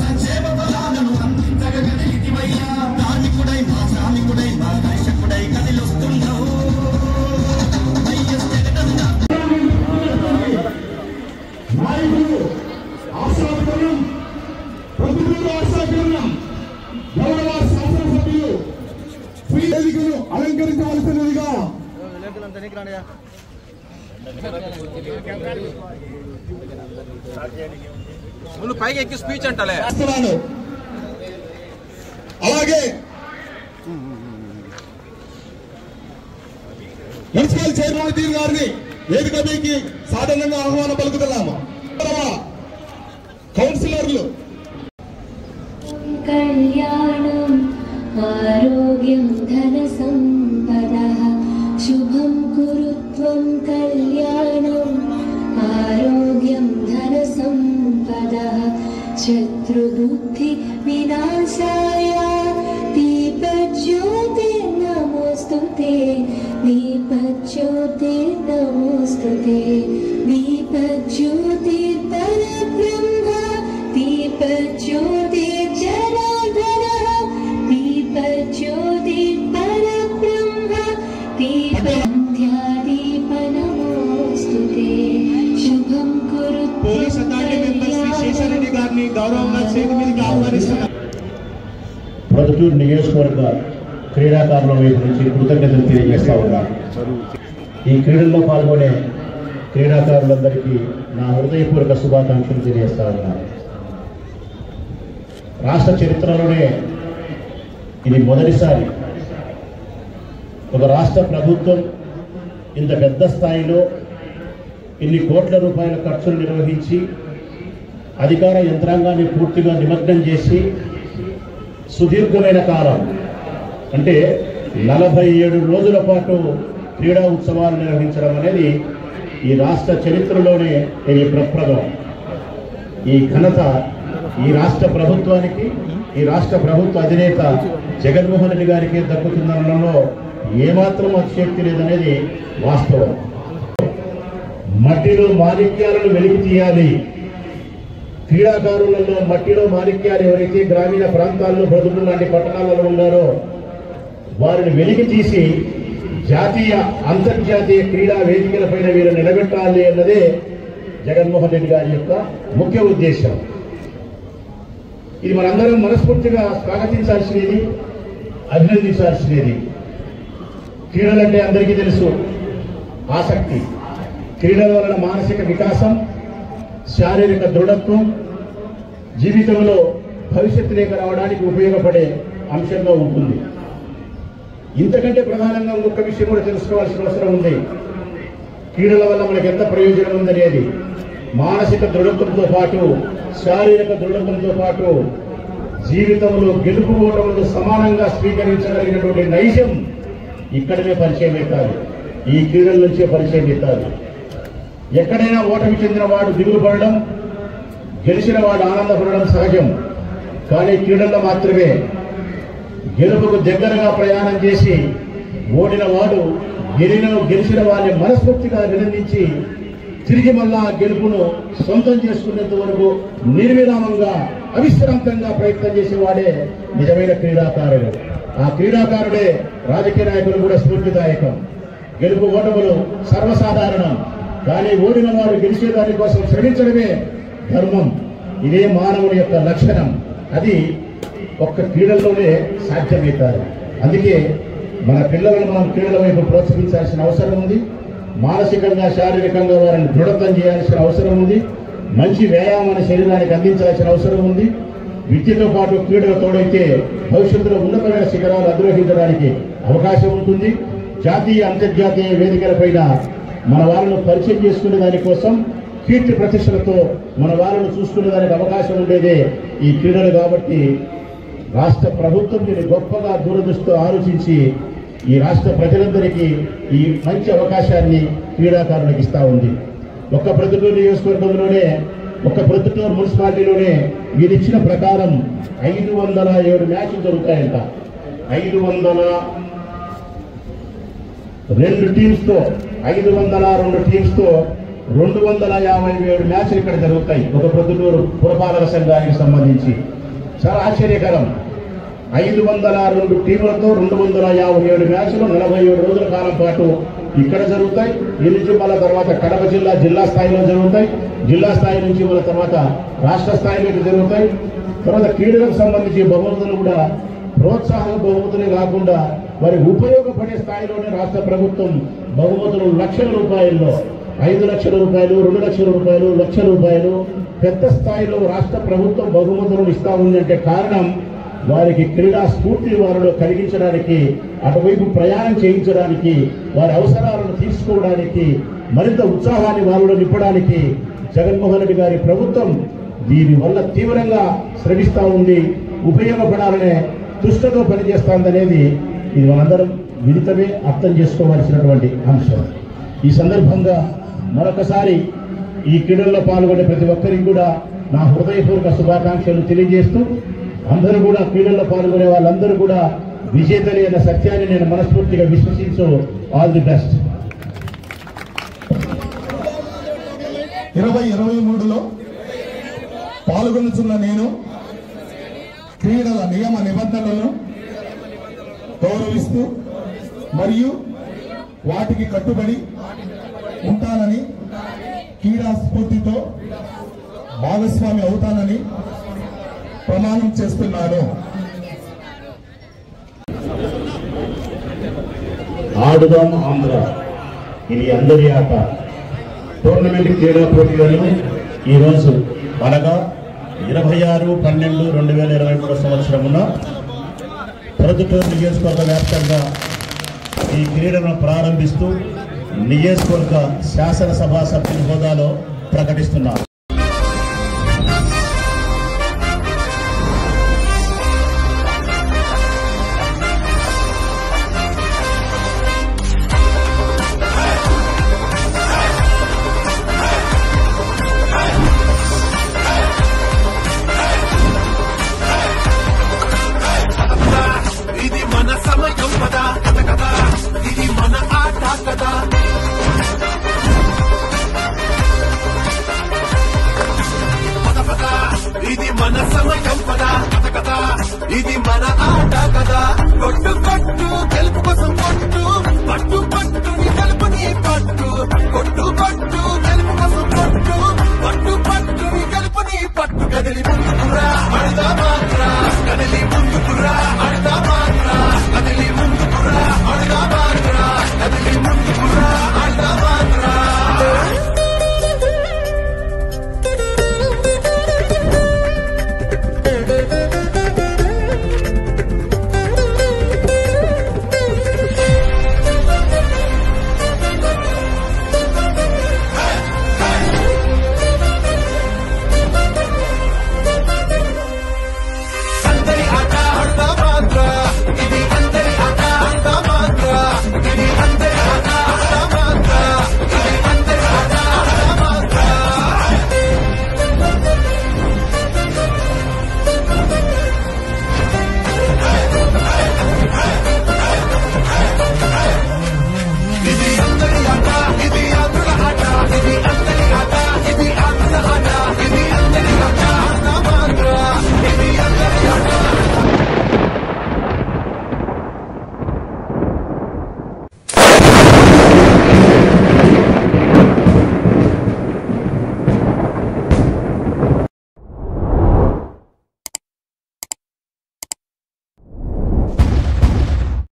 సంక్షేమ ఫలాలను అందించగలిగితివయ్యా. కార్మికుడై మా శ్రామికుడై మా కర్షకుడై కదిలొస్తున్నావు. నాయకులు ఆశాపడం ప్రభుత్వ ఆశాపడం గౌరవ శాసనసభ్యులు వేదికను అలంకరించవలసినదిగా ముందు పైకి ఎక్కి స్పీచ్ అంటలే. అలాగే మున్సిపల్ చైర్మన్ తీరు గారిని వేదిక మీదకి సాధారణంగా ఆహ్వానం పలుకుతున్నాము. కౌన్సిలర్లు కళ్యాణం ఆరోగ్యం ధన సంపద శుభం కురుత్వం కళ్యాణం ఆరోగ్యం ధన సంపద శత్రుబుద్ధి వినాశాయ దీపజ్యోతి నమోస్తుతే దీపజ్యోతి నమోస్తుతే దీపజ్యోతి పరబ్రహ్మ దీపజ్యోతి జనార్దన దీపజ్యోతి పరబ్రహ్మ దీపంధ్యాదీప నమోస్తుతే శుభం కురుత్వం. Police academy member Shri Sesha Reddy గారిని గౌరవంగా చేతి మీదకి ఆహ్వానిస్తున్నారు. ప్రొద్దుటూరు నియోజకవర్గ క్రీడాకారుల వైపు నుంచి కృతజ్ఞతలు తెలియజేస్తా ఉన్నారు. ఈ క్రీడల్లో పాల్గొనే క్రీడాకారులందరికీ నా హృదయపూర్వక శుభాకాంక్షలు తెలియజేస్తా ఉన్నారు. రాష్ట్ర చరిత్రలోనే ఇది మొదటిసారి ఒక రాష్ట్ర ప్రభుత్వం ఇంత పెద్ద స్థాయిలో ఇన్ని కోట్ల రూపాయల ఖర్చులు నిర్వహించి అధికార యంత్రాంగాన్ని పూర్తిగా నిమగ్నం చేసి సుదీర్ఘమైన కాలం అంటే 47 రోజుల పాటు క్రీడా ఉత్సవాలు నిర్వహించడం అనేది ఈ రాష్ట్ర చరిత్రలోనే ఇది ప్రప్రదం. ఈ ఘనత ఈ రాష్ట్ర ప్రభుత్వానికి, ఈ రాష్ట్ర ప్రభుత్వ అధినేత జగన్మోహన్ రెడ్డి గారికి దక్కుతుందనడంలో ఏమాత్రం అతిశక్తి లేదనేది వాస్తవం. మట్టిలో మాణిక్యాలను వెలికి తీయాలి. క్రీడాకారులలో మట్టిలో మాణిక్యాలు ఎవరైతే గ్రామీణ ప్రాంతాల్లో బ్రతుకులు లాంటి పట్టణాలలో ఉన్నారో వారిని వెలికి తీసి జాతీయ అంతర్జాతీయ క్రీడా వేదికలపైన వీరు నిలబెట్టాలి అన్నదే జగన్మోహన్ రెడ్డి గారి యొక్క ముఖ్య ఉద్దేశం. ఇది మనందరం మనస్ఫూర్తిగా స్వాగతించాల్సినది, అభినందించాల్సినది. క్రీడలంటే అందరికీ తెలుసు ఆసక్తి. క్రీడల వలన మానసిక వికాసం, శారీరక దృఢత్వం, జీవితంలో భవిష్యత్తు లేక రావడానికి ఉపయోగపడే అంశంగా ఉంటుంది. ఇంతకంటే ప్రధానంగా ఇంకొక విషయం కూడా తెలుసుకోవాల్సిన అవసరం ఉంది. క్రీడల వల్ల మనకు ఎంత ప్రయోజనం ఉందనేది. మానసిక దృఢత్వంతో పాటు, శారీరక దృఢత్వంతో పాటు జీవితంలో గెలుపు ఓటములను సమానంగా స్వీకరించగలిగినటువంటి నైజం ఇక్కడనే పరిచయం అవుతారు, ఈ క్రీడల నుంచే పరిచయం అవుతారు. ఎక్కడైనా ఓటమి చెందిన వాడు దిగులు పడడం, గెలిచిన వాడు ఆనందపడడం సహజం. కానీ క్రీడల్లో మాత్రమే గెలుపుకు దగ్గరగా ప్రయాణం చేసి ఓడిన వాడు గెలిచిన వారిని మనస్ఫూర్తిగా అభినందించి తిరిగి మళ్ళా గెలుపును సొంతం చేసుకునేంత వరకు నిర్విరామంగా అవిశ్రాంతంగా ప్రయత్నం చేసేవాడే నిజమైన క్రీడాకారుడు. ఆ క్రీడాకారుడే రాజకీయ నాయకులు కూడా స్ఫూర్తిదాయకం. గెలుపు ఓటములు సర్వసాధారణం, కానీ ఓడిన వారు గెలిచేదాని కోసం శ్రమించడమే ధర్మం. ఇదే మానవుని యొక్క లక్షణం. అది ఒక్క క్రీడల్లోనే సాధ్యమవుతారు. అందుకే మన పిల్లలను మనం క్రీడల వైపు ప్రోత్సహించాల్సిన అవసరం ఉంది. మానసికంగా, శారీరకంగా వారిని దృఢత్వం చేయాల్సిన అవసరం ఉంది. మంచి వ్యాయామాన్ని శరీరానికి అందించాల్సిన అవసరం ఉంది. విద్యతో పాటు క్రీడలు తోడైతే భవిష్యత్తులో ఉన్నతమైన శిఖరాలు అధిరోహించడానికి అవకాశం ఉంటుంది. జాతీయ అంతర్జాతీయ వేదికలపైన మన వాళ్ళను పరిచయం చేసుకునే దానికోసం కీర్తి ప్రతిష్టలతో మన వాళ్ళను చూసుకునే దానికి అవకాశం ఉండేదే ఈ క్రీడలు. కాబట్టి రాష్ట్ర ప్రభుత్వం దీన్ని గొప్పగా దూరదృష్టితో ఆలోచించి ఈ రాష్ట్ర ప్రజలందరికీ ఈ మంచి అవకాశాన్ని క్రీడాకారులకు ఇస్తా ఉంది. ఒక్క ప్రొద్దుటూరు నియోజకవర్గంలోనే, ఒక్క ప్రొద్దుటూరు మున్సిపాలిటీలోనే మీరు ఇచ్చిన ప్రకారం 507 మ్యాచ్లు జరుగుతాయంట. 502 టీమ్స్తో 257 మ్యాచ్లు ఇక్కడ జరుగుతాయి ఒక ప్రొద్దుటూరు పురపాలక సంఘానికి సంబంధించి. చాలా ఆశ్చర్యకరం. 502 టీములతో 257 మ్యాచ్లు 47 రోజుల కాలం పాటు ఇక్కడ జరుగుతాయి. ఈ నుంచి మళ్ళా తర్వాత కడప జిల్లా స్థాయిలో జరుగుతాయి. జిల్లా స్థాయి నుంచి మళ్ళీ తర్వాత రాష్ట్ర స్థాయిలోకి జరుగుతాయి. తర్వాత క్రీడలకు సంబంధించి బహుమతులు కూడా ప్రోత్సాహక బహుమతులే కాకుండా మరి ఉపయోగపడే స్థాయిలోనే రాష్ట్ర ప్రభుత్వం బహుమతులు లక్షల రూపాయల్లో 5 లక్షల రూపాయలు, 2 లక్షల రూపాయలు, ₹1,00,000 పెద్ద స్థాయిలో రాష్ట్ర ప్రభుత్వం బహుమతులను ఇస్తా ఉందంటే కారణం వారికి క్రీడా స్ఫూర్తిని వారిలో కలిగించడానికి, అటువైపు ప్రయాణం చేయించడానికి, వారి అవసరాలను తీర్చుకోవడానికి, మరింత ఉత్సాహాన్ని వారిలో నింపడానికి జగన్మోహన్ రెడ్డి గారి ప్రభుత్వం దీనివల్ల తీవ్రంగా శ్రమిస్తూ ఉంది. ఉపయోగపడాలనే దృష్టితో పనిచేస్తోందనేది ఇది మనందరం విదితమే అర్థం చేసుకోవాల్సినటువంటి అంశం. ఈ సందర్భంగా మరొకసారి ఈ క్రీడల్లో పాల్గొనే ప్రతి ఒక్కరికి కూడా నా హృదయపూర్వక శుభాకాంక్షలు తెలియజేస్తూ అందరూ కూడా క్రీడల్లో పాల్గొనే వాళ్ళందరూ కూడా విజేతలే అన్న సత్యాన్ని నేను మనస్ఫూర్తిగా విశ్వసించు. All the best. 2023లో పాల్గొనుచున్న నేను క్రీడల నియమ నిబంధనలను గౌరవిస్తూ మరియు వాటికి కట్టుబడి ఉంటానని, క్రీడా స్ఫూర్తితో భాగస్వామి అవుతానని ప్రమాణం చేస్తున్నాను. ఆడుదాం ఆంధ్ర, ఇది అందరి ఆట. టోర్నమెంట్ క్రీడా పోటీలను ఈరోజు అనగా 26/12/2023 సంవత్సరమున ప్రొద్దుటూరు నియోజకవర్గ వ్యాప్తంగా ఈ క్రీడను ప్రారంభిస్తూ నియోజకవర్గ శాసనసభ సభ్యుని హోదాలో ప్రకటిస్తున్నారు. ఇది మన సమయం పదా కథ కథ, ఇది మన ఆట కదా. కొట్టు కొట్టు గెలుపు కోసం కొట్టు, పట్టు పట్టు నీ గెలుపు నీ పట్టు. కొట్టు కొట్టు గెలుపు కోసం కొట్టు, పట్టు పట్టు నీ గెలుపు నీ పట్టు. కదిలి ముందురా